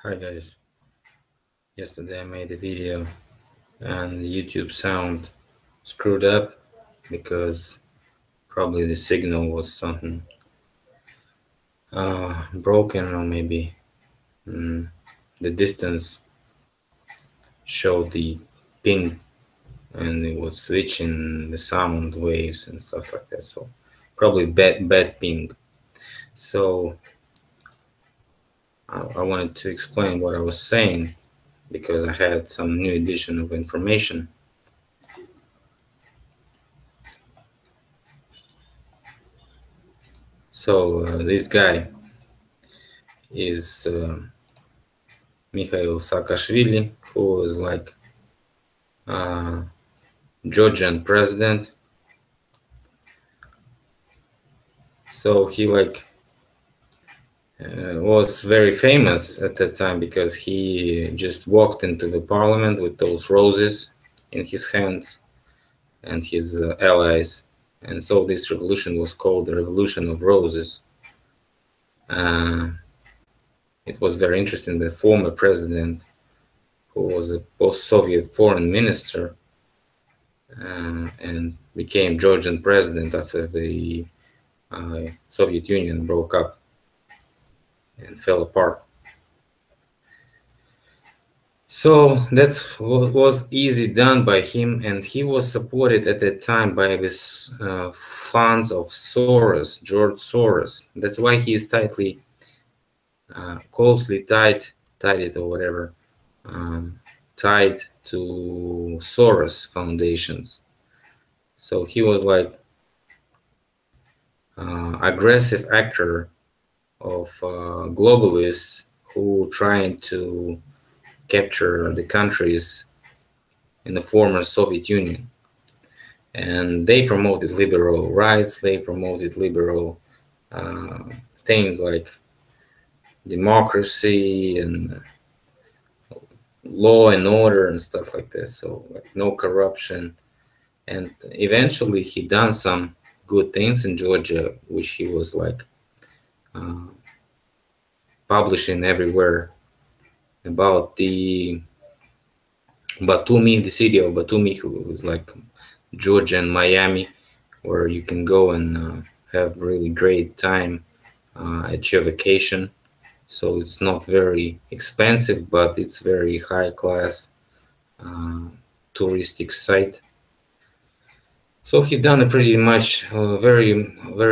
Hi guys, yesterday I made a video and the YouTube sound screwed up because probably the signal was something broken, or maybe the distance showed the ping and it was switching the sound waves and stuff like that, so probably bad ping. So I wanted to explain what I was saying because I had some new addition of information. So this guy is Mikhail Saakashvili, who was like Georgian president. So he was very famous at that time because he just walked into the parliament with those roses in his hands and his allies. And so this revolution was called the Revolution of Roses. It was very interesting. The former president, who was a post-Soviet foreign minister, and became Georgian president after the Soviet Union broke up and fell apart. So that's what was easy done by him, and he was supported at that time by this funds of Soros, George Soros. That's why he is tightly, closely tied it or whatever, tied to Soros foundations. So he was like aggressive actor of globalists who trying to capture the countries in the former Soviet Union. And they promoted liberal rights, they promoted liberal things like democracy and law and order and stuff like this. So like no corruption. And eventually he done some good things in Georgia, which he was like publishing everywhere about the Batumi, the city of Batumi, who is like Georgia and Miami, where you can go and have really great time at your vacation. So it's not very expensive, but it's very high class touristic site. So he's done a pretty much very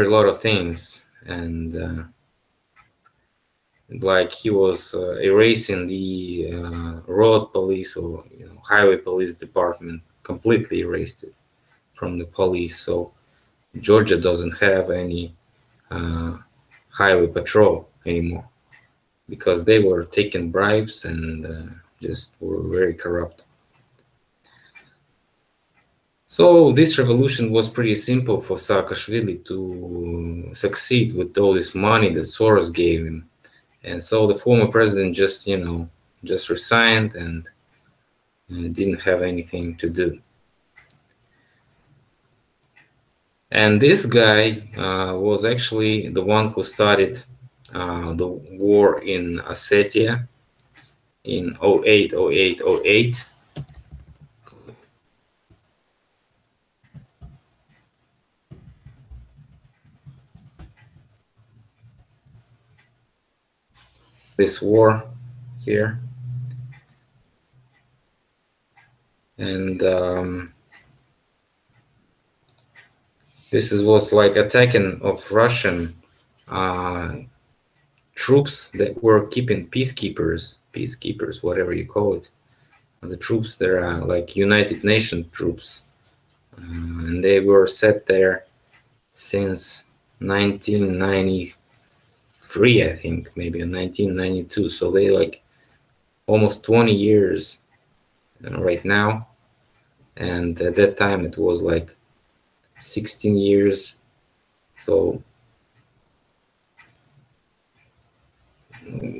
lot of things, and like he was erasing the road police or highway police department, completely erased it from the police. So Georgia doesn't have any highway patrol anymore because they were taking bribes and just were very corrupt. So this revolution was pretty simple for Saakashvili to succeed with all this money that Soros gave him. And so the former president just, just resigned and didn't have anything to do. And this guy was actually the one who started the war in Ossetia in 08, 08, 08. This war here. And this was like attacking of Russian troops that were keeping peacekeepers, whatever you call it. The troops that are like United Nations troops. And they were set there since 1993, I think, maybe in 1992. So they like almost 20 years right now. And at that time it was like 16 years. So,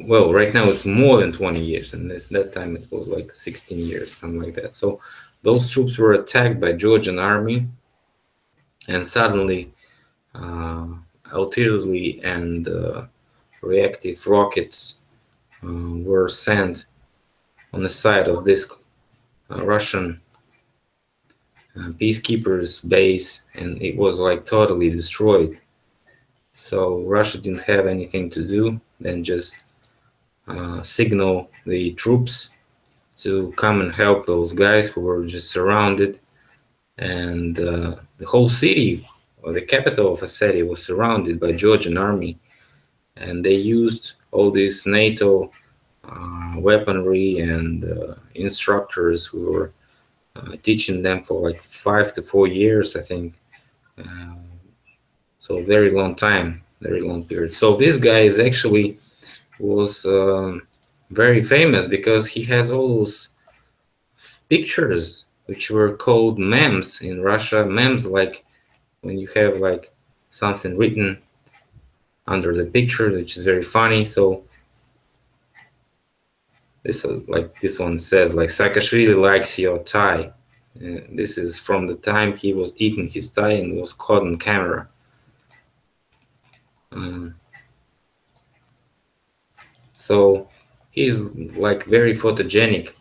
well, right now it's more than 20 years, and that time it was like 16 years, something like that. So those troops were attacked by Georgian army, and suddenly artillery and reactive rockets were sent on the side of this Russian peacekeepers base, and it was like totally destroyed. So Russia didn't have anything to do than just signal the troops to come and help those guys who were just surrounded. And the whole city, or the capital of a city, was surrounded by Georgian army, and they used all these NATO weaponry and instructors who were teaching them for like 5 to 4 years, I think. Uh, so very long time, very long period. So this guy is actually was very famous because he has all those pictures which were called memes in Russia. Memes, like when you have like something written under the picture, which is very funny. So this like this one says like Saakashvili likes your tie. This is from the time he was eating his tie and was caught on camera. Um, so he's like very photogenic.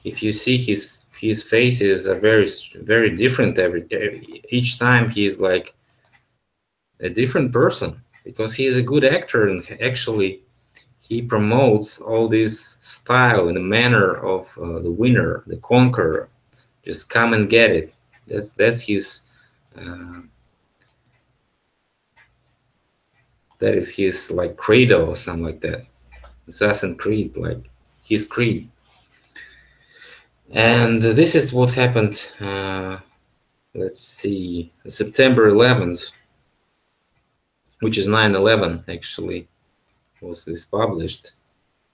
If you see his face is a very different each time. He is like a different person because he is a good actor, and actually he promotes all this style in the manner of the winner, the conqueror. Just come and get it. That's his. Uh, that is his like credo or something like that. Assassin Creed, like his creed. And this is what happened. Let's see, September 11th, which is 9/11 actually, was this published.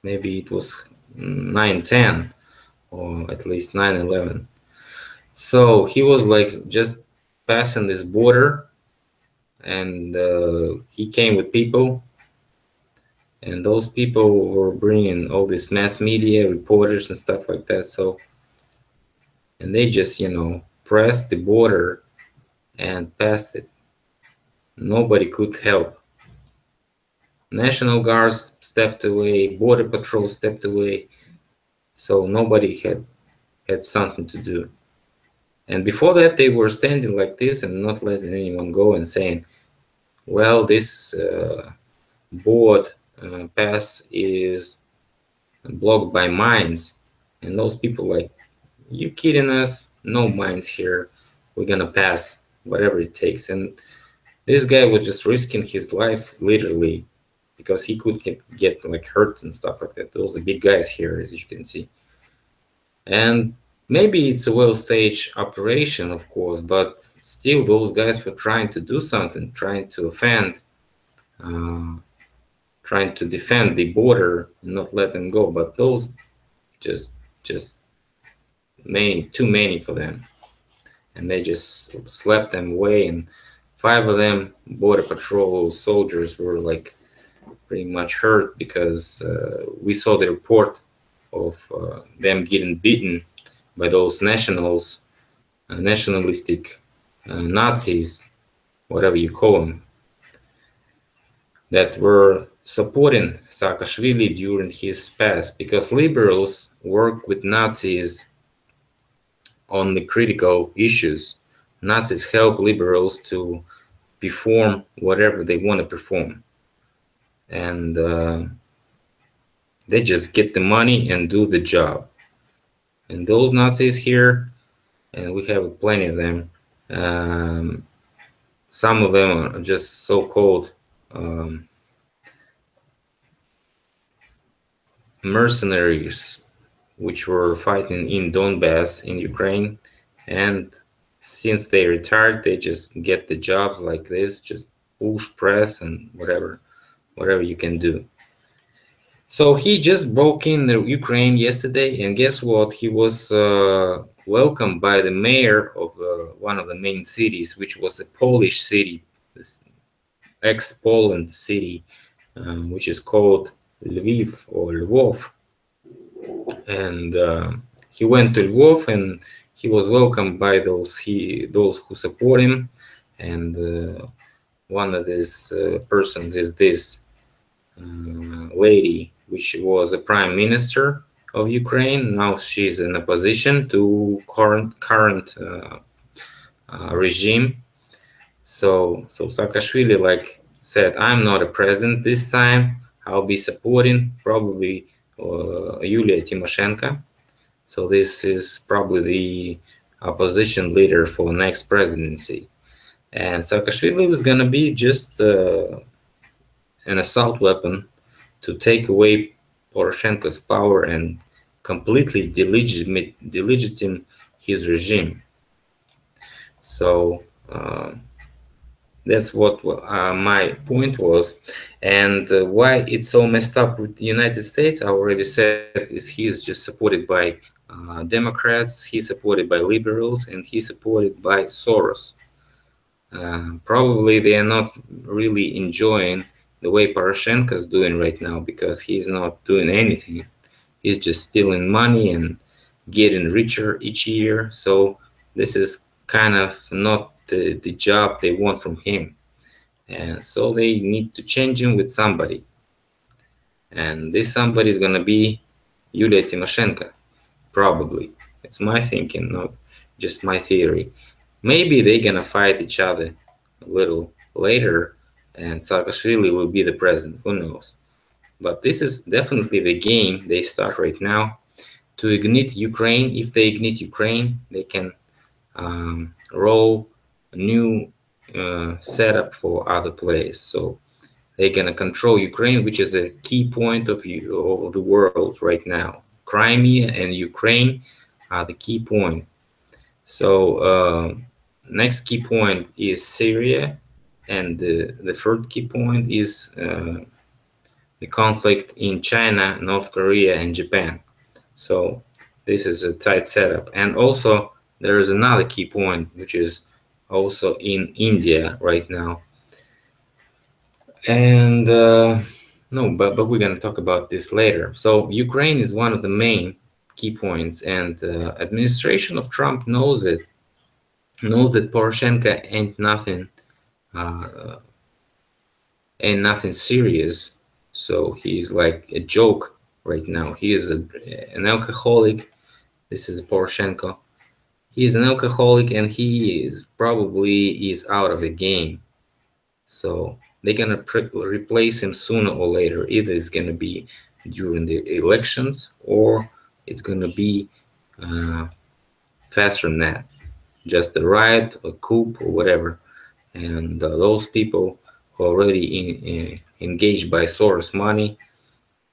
Maybe it was 9/10 or at least 9/11. So he was like just passing this border, and he came with people, and those people were bringing all this mass media reporters and stuff like that. So, and they just pressed the border and passed it. Nobody could help. National Guards stepped away, Border Patrol stepped away, so nobody had something to do. And before that, they were standing like this and not letting anyone go and saying, well, this board pass is blocked by mines. And those people like, you kidding us? No mines here. We're gonna pass whatever it takes. And this guy was just risking his life literally because he could get like hurt and stuff like that. Those are big guys here, as you can see. And maybe it's a well-staged operation, of course, but still those guys were trying to do something, trying to offend, trying to defend the border and not let them go. But those just too many for them. And they just slapped them away, and 5 of them, Border Patrol soldiers, were like pretty much hurt because we saw the report of them getting beaten by those nationalistic Nazis, whatever you call them, that were supporting Saakashvili during his past, because liberals work with Nazis on the critical issues. Nazis help liberals to perform whatever they want to perform. And they just get the money and do the job. And those Nazis here, and we have plenty of them, some of them are just so-called mercenaries, which were fighting in Donbass in Ukraine. And since they retired, they just get the jobs like this, just push, press, and whatever you can do. So he just broke in the Ukraine yesterday, and guess what? He was welcomed by the mayor of one of the main cities, which was a Polish city, this ex-Poland city, which is called Lviv or Lvov. And he went to Lvov, and he was welcomed by those who support him. And one of these persons is this lady which was a prime minister of Ukraine. Now she's in opposition to current regime. So Saakashvili like said, I'm not a president this time. I'll be supporting probably Yulia Tymoshenko. So this is probably the opposition leader for next presidency. And Saakashvili was gonna be just an assault weapon to take away Poroshenko's power and completely delegitimize his regime. So that's what my point was. And why it's so messed up with the United States, I already said, is he's just supported by Democrats, he's supported by liberals, and he's supported by Soros. Probably they are not really enjoying the way Poroshenko is doing right now, because he's not doing anything. He's just stealing money and getting richer each year. So this is kind of not the job they want from him. And so they need to change him with somebody. And this somebody is going to be Yulia Tymoshenko, probably. It's my thinking, not just my theory. Maybe they're going to fight each other a little later and Saakashvili will be the president. Who knows? But this is definitely the game they start right now to ignite Ukraine. If they ignite Ukraine, they can roll a new setup for other players. So they're gonna control Ukraine, which is a key point of the world right now. Crimea and Ukraine are the key point. So next key point is Syria, and the third key point is the conflict in China, North Korea, and Japan. So this is a tight setup. And also there is another key point, which is also in India right now. And no, but we're going to talk about this later. So Ukraine is one of the main key points, and administration of Trump knows it, knows that Poroshenko ain't nothing serious. So he's like a joke right now. He is an alcoholic. This is Poroshenko. He is an alcoholic, and he is probably out of the game. So they're gonna replace him sooner or later. Either it's gonna be during the elections, or it's gonna be faster than that, just a riot, a coup, or whatever. And those people who are already engaged by Soros money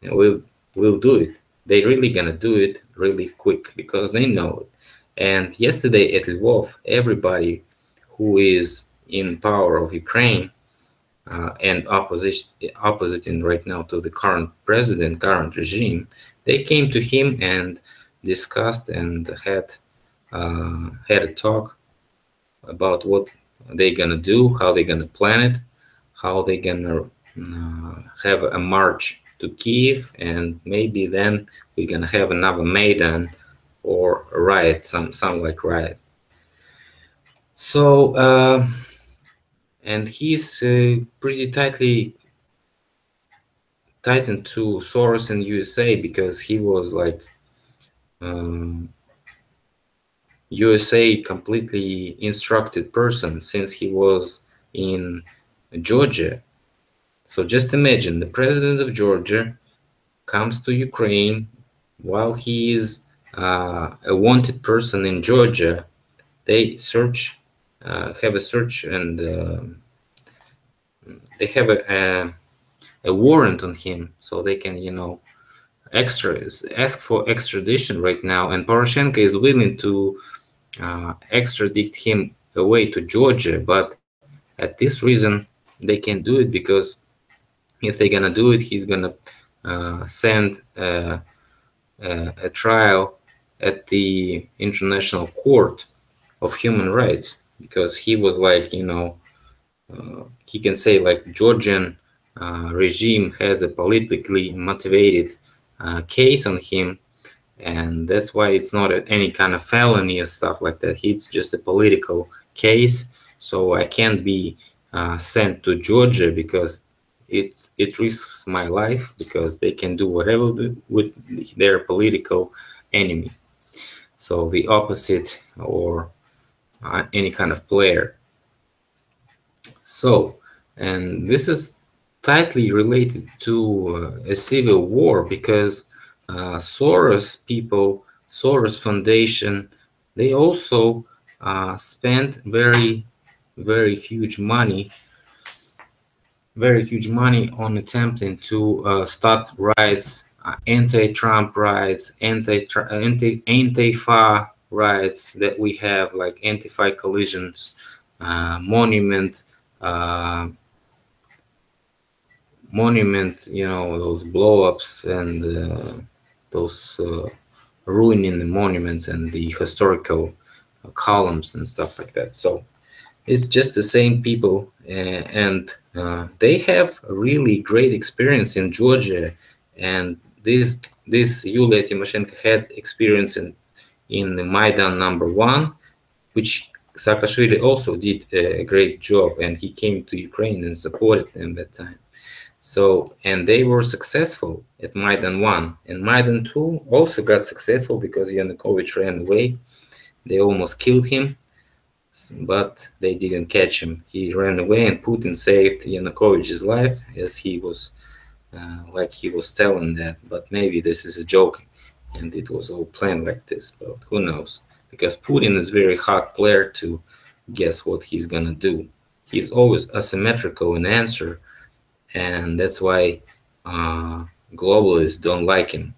will do it. They're really gonna do it really quick because they know it. And yesterday at Lvov, everybody who is in power of Ukraine and oppositing right now to the current president, current regime, they came to him and discussed and had a talk about what they're gonna do, how they're gonna plan it, how they're gonna have a march to Kiev, and maybe then we're gonna have another Maidan or a riot, some like riot. So and he's pretty tightened to Soros in USA, because he was like USA completely instructed person since he was in Georgia. So just imagine the president of Georgia comes to Ukraine while he is a wanted person in Georgia. They search, have a search, and they have a warrant on him, so they can, ask for extradition right now. And Poroshenko is willing to extradite him away to Georgia, but at this reason they can't do it, because if they're gonna do it, he's gonna send a trial at the International Court of Human Rights, because he was like, he can say like Georgian regime has a politically motivated case on him, and that's why it's not any kind of felony or stuff like that. It's just a political case. So I can't be sent to Georgia, because it risks my life because they can do whatever with their political enemy. So the opposite, or any kind of player. So, and this is tightly related to a civil war, because Soros Foundation, they also spent very huge money on attempting to start riots, anti-Trump riots, Antifa riots that we have, like Antifa collisions, monument, uh, those blow-ups, and those ruining the monuments and the historical columns and stuff like that. So it's just the same people, and they have a really great experience in Georgia, and this Yulia Tymoshenko had experience in the Maidan #1, which Saakashvili also did a great job, and he came to Ukraine and supported them that time. So, and they were successful at Maidan 1, and Maidan 2 also got successful because Yanukovych ran away. They almost killed him, but they didn't catch him. He ran away, and Putin saved Yanukovych's life, as he was like he was telling that. But maybe this is a joke, and it was all planned like this. But who knows? Because Putin is a very hard player to guess what he's gonna do. He's always asymmetrical in answer, and that's why globalists don't like him,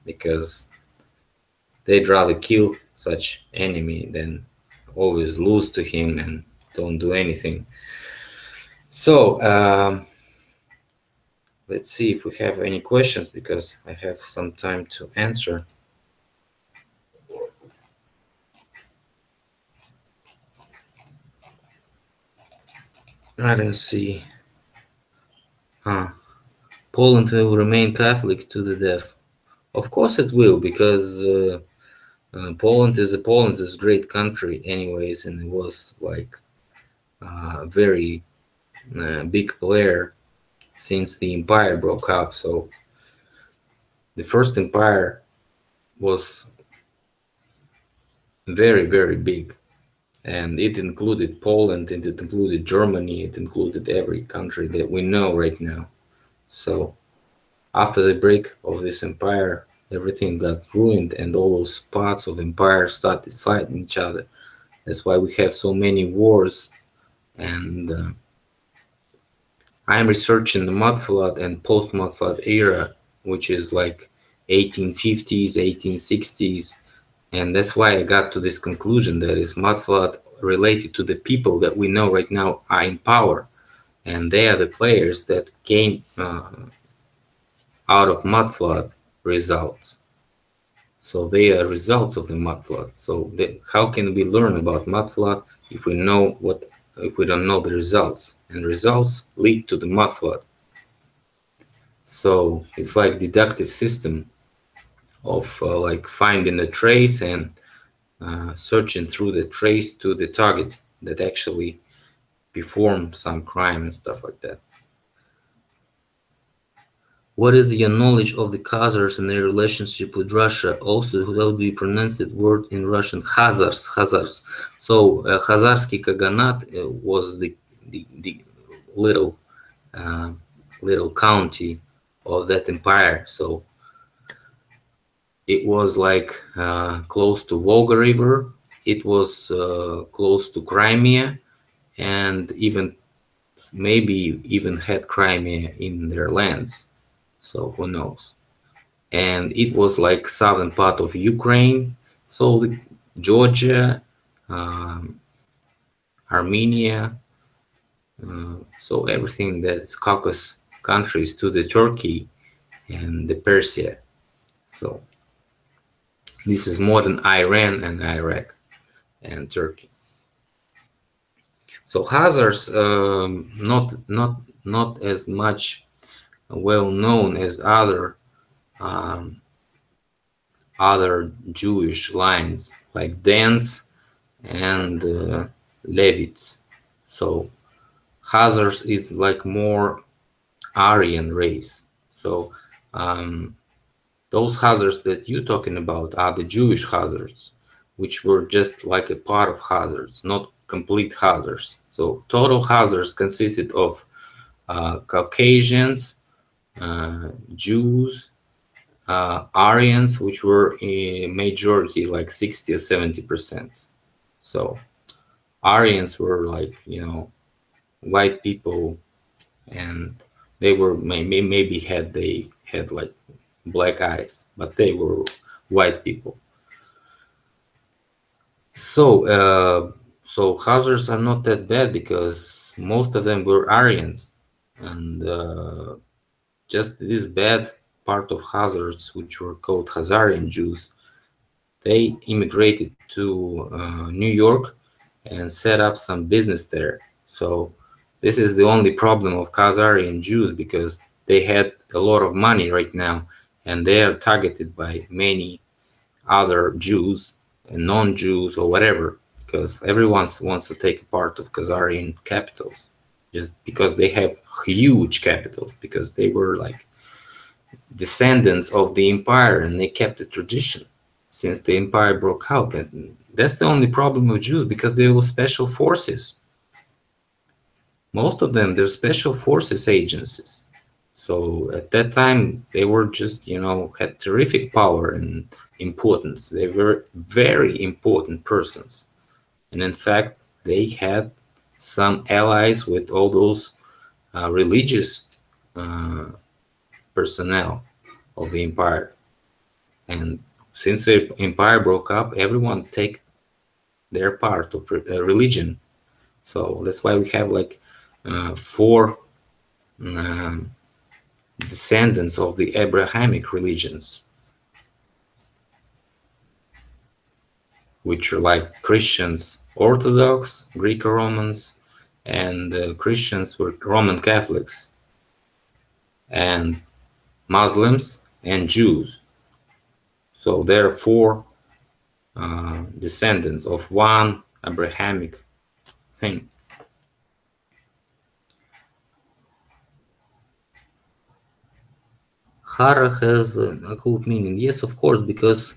because they'd rather kill such enemy than always lose to him and don't do anything. So let's see if we have any questions, because I have some time to answer. I don't see. Poland will remain Catholic to the death. Of course it will, because Poland is a great country anyways, and it was like a very big player since the empire broke up. So the first empire was very big, and it included Poland, and it included Germany, it included every country that we know right now. So after the break of this empire, everything got ruined, and all those parts of empire started fighting each other. That's why we have so many wars. And I'm researching the mud flood and post mud flood era, which is like 1850s, 1860s, and that's why I got to this conclusion that is mud flood related to the people that we know right now are in power, and they are the players that came out of mud flood results. So they are results of the mud flood. So how can we learn about mud flood if we don't know the results? And results lead to the mud flood. So it's like deductive system of like finding a trace and searching through the trace to the target that actually performed some crime and stuff like that. What is your knowledge of the Khazars and their relationship with Russia? Also, how do you pronounce that word in Russian? Khazars. So, Khazarsky Khaganat was the little little county of that empire. So, it was like close to Volga River. It was close to Crimea, and maybe even had Crimea in their lands. So who knows? And it was like southern part of Ukraine, so Georgia, Armenia, so everything that's Caucasus countries to the Turkey and the Persia. So this is modern Iran and Iraq and Turkey. So Khazars, not as much well known as other Jewish lines like Danes and Levites. So Khazars is like more Aryan race. So those Khazars that you're talking about are the Jewish Khazars, which were just like a part of Khazars, not complete Khazars. So total Khazars consisted of Caucasians, Jews, Aryans, which were a majority, like 60 or 70%. So Aryans were like, white people, and they were maybe they had like black eyes, but they were white people. So Khazars are not that bad because most of them were Aryans, and just this bad part of Khazars, which were called Khazarian Jews, they immigrated to New York and set up some business there. So this is the only problem of Khazarian Jews, because they had a lot of money right now, and they are targeted by many other Jews and non-Jews or whatever, because everyone wants to take a part of Khazarian capitals, just because they have huge capitals, because they were like descendants of the empire and they kept the tradition since the empire broke out. And that's the only problem with Jews, because they were special forces. Most of them, they're special forces agencies. So at that time, they were just, had terrific power and importance. They were very important persons. And in fact, they had some allies with all those religious uh, personnel of the empire. And since the empire broke up, everyone take their part of religion. So that's why we have like four um, descendants of the Abrahamic religions, which are like Christians, Orthodox, Greco-Romans, and Christians were Roman Catholics, and Muslims and Jews. So there are four descendants of one Abrahamic thing. Horror has a cool meaning. Yes, of course, because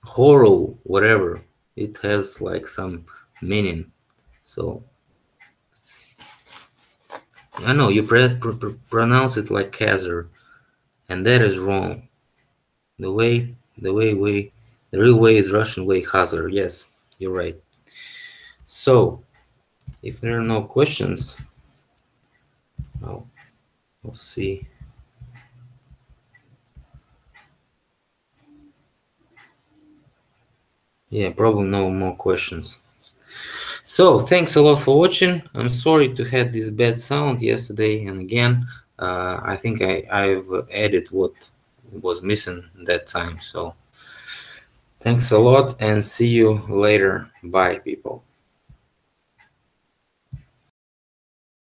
horror, whatever, it has like some meaning. So I know you pronounce it like Khazar, and that is wrong. The real way is Russian way, Khazar. Yes, you're right. So if there are no questions, I'll, we'll see. Yeah, probably no more questions. So thanks a lot for watching. I'm sorry to had this bad sound yesterday, and again, I think I've added what was missing that time. So thanks a lot, and see you later. Bye, people.